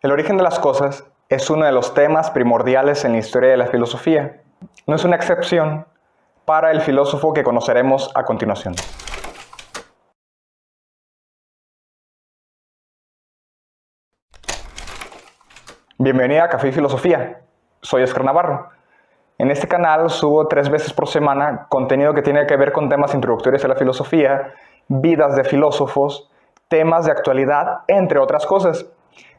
El origen de las cosas es uno de los temas primordiales en la historia de la filosofía. No es una excepción para el filósofo que conoceremos a continuación. Bienvenida a Café y Filosofía. Soy Oscar Navarro. En este canal subo 3 veces por semana contenido que tiene que ver con temas introductorios a la filosofía, vidas de filósofos, temas de actualidad, entre otras cosas.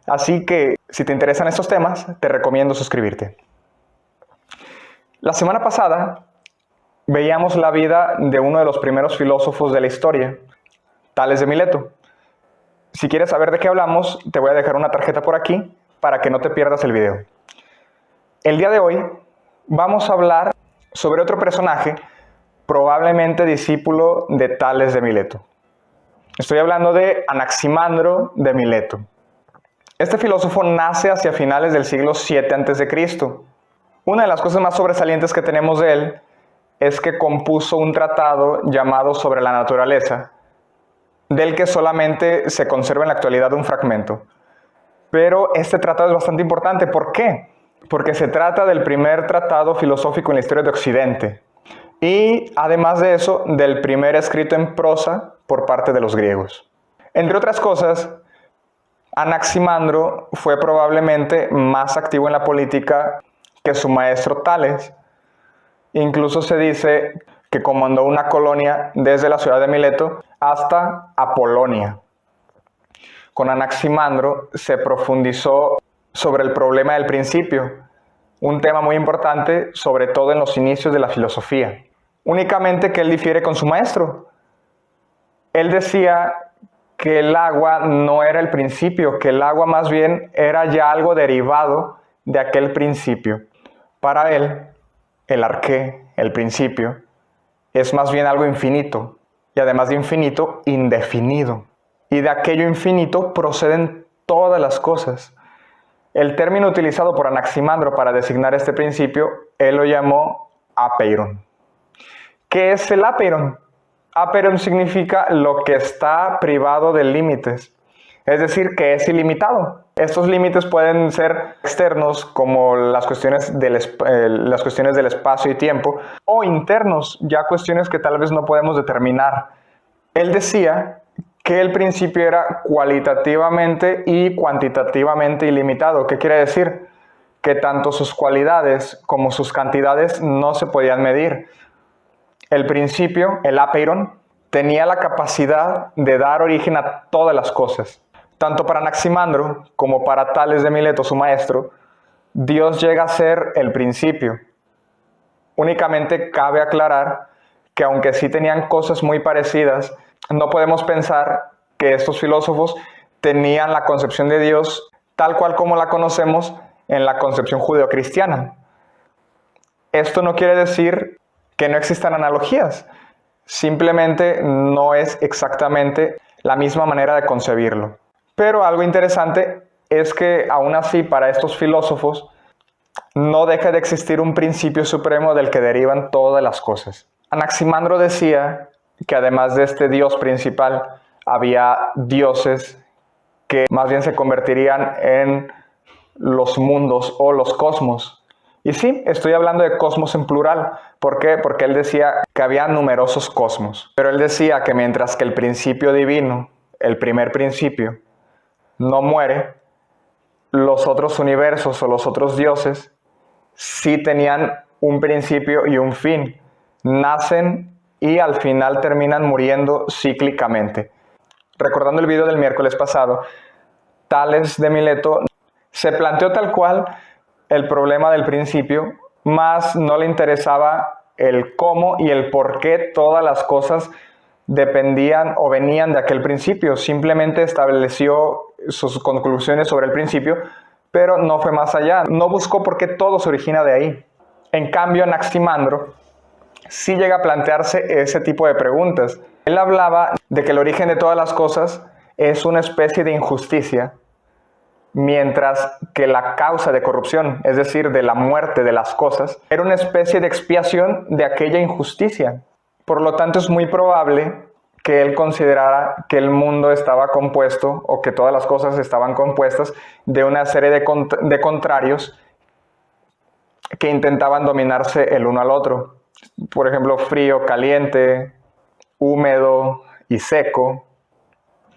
Así que, si te interesan estos temas, te recomiendo suscribirte. La semana pasada veíamos la vida de uno de los primeros filósofos de la historia, Tales de Mileto. Si quieres saber de qué hablamos, te voy a dejar una tarjeta por aquí para que no te pierdas el video. El día de hoy vamos a hablar sobre otro personaje, probablemente discípulo de Tales de Mileto. Estoy hablando de Anaximandro de Mileto. Este filósofo nace hacia finales del siglo VII a.C. Una de las cosas más sobresalientes que tenemos de él es que compuso un tratado llamado Sobre la Naturaleza, del que solamente se conserva en la actualidad un fragmento. Pero este tratado es bastante importante. ¿Por qué? Porque se trata del primer tratado filosófico en la historia de Occidente. Y además de eso, del primer escrito en prosa por parte de los griegos. Entre otras cosas, Anaximandro fue probablemente más activo en la política que su maestro Tales. Incluso se dice que comandó una colonia desde la ciudad de Mileto hasta Apolonia. Con Anaximandro se profundizó sobre el problema del principio, un tema muy importante, sobre todo en los inicios de la filosofía. Únicamente que él difiere con su maestro. Él decía que el agua no era el principio, que el agua más bien era ya algo derivado de aquel principio. Para él, el arqué, el principio, es más bien algo infinito, y además de infinito, indefinido. Y de aquello infinito proceden todas las cosas. El término utilizado por Anaximandro para designar este principio, él lo llamó apeiron. ¿Qué es el apeiron? Apeiron significa lo que está privado de límites, es decir, que es ilimitado. Estos límites pueden ser externos, como las cuestiones del espacio y tiempo, o internos, ya cuestiones que tal vez no podemos determinar. Él decía que el principio era cualitativamente y cuantitativamente ilimitado. ¿Qué quiere decir? Que tanto sus cualidades como sus cantidades no se podían medir. El principio, el apeiron, tenía la capacidad de dar origen a todas las cosas. Tanto para Anaximandro como para Tales de Mileto, su maestro, Dios llega a ser el principio. Únicamente cabe aclarar que aunque sí tenían cosas muy parecidas, no podemos pensar que estos filósofos tenían la concepción de Dios tal cual como la conocemos en la concepción judeocristiana. Esto no quiere decir que no existan analogías, simplemente no es exactamente la misma manera de concebirlo. Pero algo interesante es que aún así para estos filósofos no deja de existir un principio supremo del que derivan todas las cosas. Anaximandro decía que además de este Dios principal había dioses que más bien se convertirían en los mundos o los cosmos. Y sí, estoy hablando de cosmos en plural. ¿Por qué? Porque él decía que había numerosos cosmos. Pero él decía que mientras que el principio divino, el primer principio, no muere, los otros universos o los otros dioses sí tenían un principio y un fin. Nacen y al final terminan muriendo cíclicamente. Recordando el video del miércoles pasado, Tales de Mileto se planteó tal cual el problema del principio, más no le interesaba el cómo y el por qué todas las cosas dependían o venían de aquel principio. Simplemente estableció sus conclusiones sobre el principio, pero no fue más allá. No buscó por qué todo se origina de ahí. En cambio, Anaximandro sí llega a plantearse ese tipo de preguntas. Él hablaba de que el origen de todas las cosas es una especie de injusticia, mientras que la causa de corrupción, es decir, de la muerte de las cosas, era una especie de expiación de aquella injusticia. Por lo tanto, es muy probable que él considerara que el mundo estaba compuesto, o que todas las cosas estaban compuestas de una serie de contrarios que intentaban dominarse el uno al otro. Por ejemplo, frío, caliente, húmedo y seco,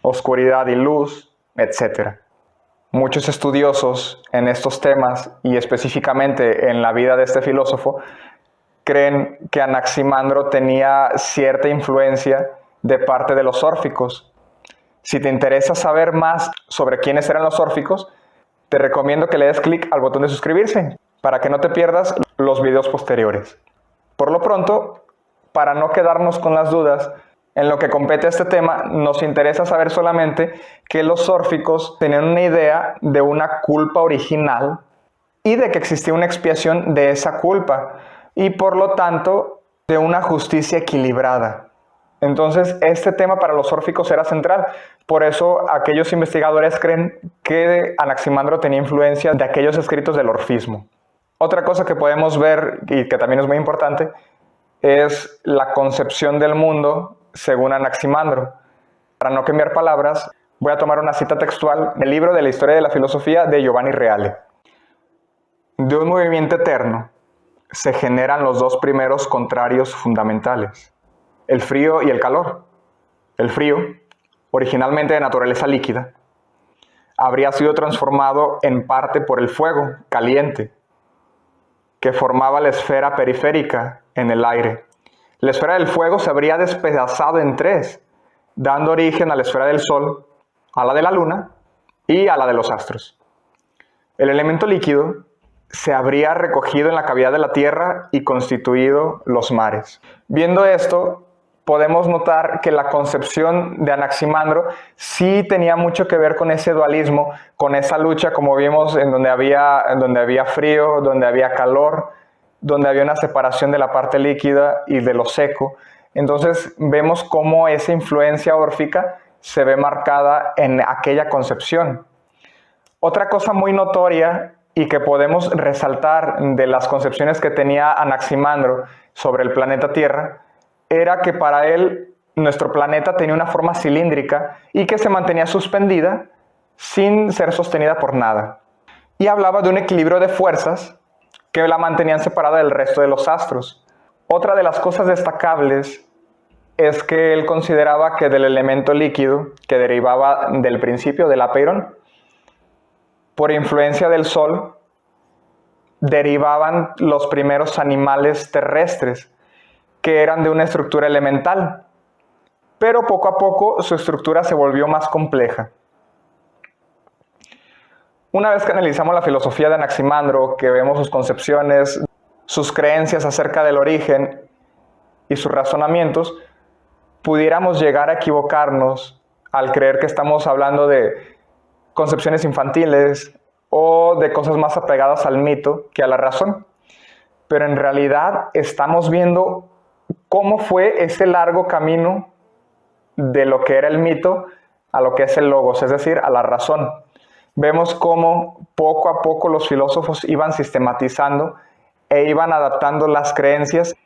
oscuridad y luz, etc. Muchos estudiosos en estos temas, y específicamente en la vida de este filósofo, creen que Anaximandro tenía cierta influencia de parte de los órficos. Si te interesa saber más sobre quiénes eran los órficos, te recomiendo que le des clic al botón de suscribirse para que no te pierdas los videos posteriores. Por lo pronto, para no quedarnos con las dudas, en lo que compete a este tema, nos interesa saber solamente que los órficos tenían una idea de una culpa original y de que existía una expiación de esa culpa, y por lo tanto de una justicia equilibrada. Entonces este tema para los órficos era central. Por eso aquellos investigadores creen que Anaximandro tenía influencia de aquellos escritos del orfismo. Otra cosa que podemos ver, y que también es muy importante, es la concepción del mundo según Anaximandro. Para no cambiar palabras, voy a tomar una cita textual del libro de la historia de la filosofía de Giovanni Reale. De un movimiento eterno se generan los dos primeros contrarios fundamentales, el frío y el calor. El frío, originalmente de naturaleza líquida, habría sido transformado en parte por el fuego caliente, que formaba la esfera periférica en el aire. La esfera del fuego se habría despedazado en tres, dando origen a la esfera del Sol, a la de la Luna y a la de los astros. El elemento líquido se habría recogido en la cavidad de la Tierra y constituido los mares. Viendo esto, podemos notar que la concepción de Anaximandro sí tenía mucho que ver con ese dualismo, con esa lucha, como vimos, en donde había frío, donde había calor, donde había una separación de la parte líquida y de lo seco. Entonces vemos cómo esa influencia órfica se ve marcada en aquella concepción. Otra cosa muy notoria y que podemos resaltar de las concepciones que tenía Anaximandro sobre el planeta Tierra era que para él nuestro planeta tenía una forma cilíndrica y que se mantenía suspendida sin ser sostenida por nada. Y hablaba de un equilibrio de fuerzas que la mantenían separada del resto de los astros. Otra de las cosas destacables es que él consideraba que del elemento líquido, que derivaba del principio del apeirón, por influencia del Sol, derivaban los primeros animales terrestres, que eran de una estructura elemental, pero poco a poco su estructura se volvió más compleja. Una vez que analizamos la filosofía de Anaximandro, que vemos sus concepciones, sus creencias acerca del origen y sus razonamientos, pudiéramos llegar a equivocarnos al creer que estamos hablando de concepciones infantiles o de cosas más apegadas al mito que a la razón. Pero en realidad estamos viendo cómo fue ese largo camino de lo que era el mito a lo que es el logos, es decir, a la razón. Vemos cómo poco a poco los filósofos iban sistematizando e iban adaptando las creencias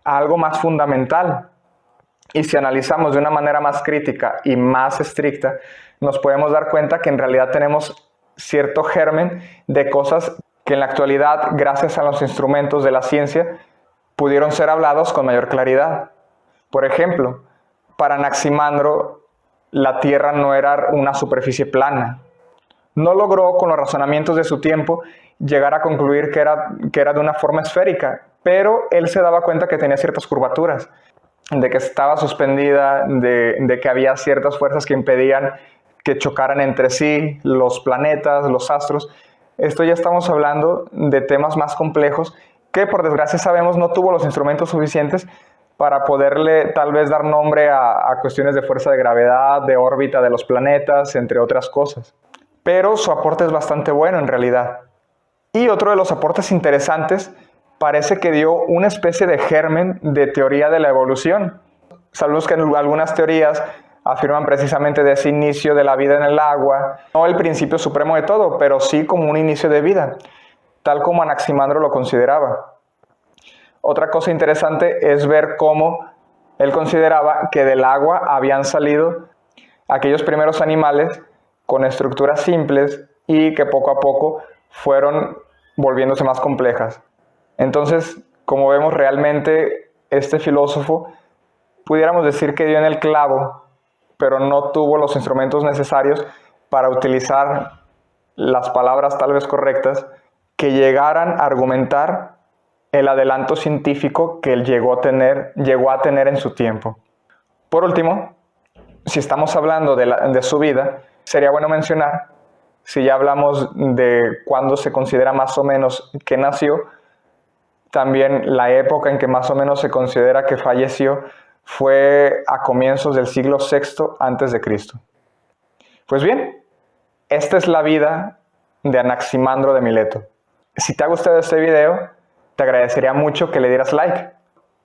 a algo más fundamental. Y si analizamos de una manera más crítica y más estricta, nos podemos dar cuenta que en realidad tenemos cierto germen de cosas que en la actualidad, gracias a los instrumentos de la ciencia, pudieron ser hablados con mayor claridad. Por ejemplo, para Anaximandro, la Tierra no era una superficie plana. No logró, con los razonamientos de su tiempo, llegar a concluir que era de una forma esférica, pero él se daba cuenta que tenía ciertas curvaturas, de que estaba suspendida, de que había ciertas fuerzas que impedían que chocaran entre sí los planetas, los astros. Esto ya estamos hablando de temas más complejos que por desgracia sabemos no tuvo los instrumentos suficientes para poderle tal vez dar nombre a cuestiones de fuerza de gravedad, de órbita de los planetas, entre otras cosas. Pero su aporte es bastante bueno en realidad. Y otro de los aportes interesantes parece que dio una especie de germen de teoría de la evolución. Sabemos que algunas teorías afirman precisamente de ese inicio de la vida en el agua, no el principio supremo de todo, pero sí como un inicio de vida, tal como Anaximandro lo consideraba. Otra cosa interesante es ver cómo Él consideraba que del agua habían salido aquellos primeros animales con estructuras simples y que poco a poco fueron volviéndose más complejas. Entonces, como vemos, realmente este filósofo pudiéramos decir que dio en el clavo, pero no tuvo los instrumentos necesarios para utilizar las palabras tal vez correctas que llegaran a argumentar el adelanto científico que él llegó a tener en su tiempo. Por último, si estamos hablando de su vida, sería bueno mencionar, si ya hablamos de cuándo se considera más o menos que nació, también la época en que más o menos se considera que falleció fue a comienzos del siglo VI a.C. Pues bien, esta es la vida de Anaximandro de Mileto. Si te ha gustado este video, te agradecería mucho que le dieras like.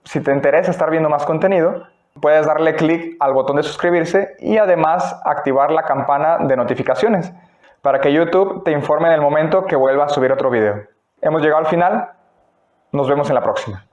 Si te interesa estar viendo más contenido, puedes darle clic al botón de suscribirse y además activar la campana de notificaciones para que YouTube te informe en el momento que vuelva a subir otro video. Hemos llegado al final. Nos vemos en la próxima.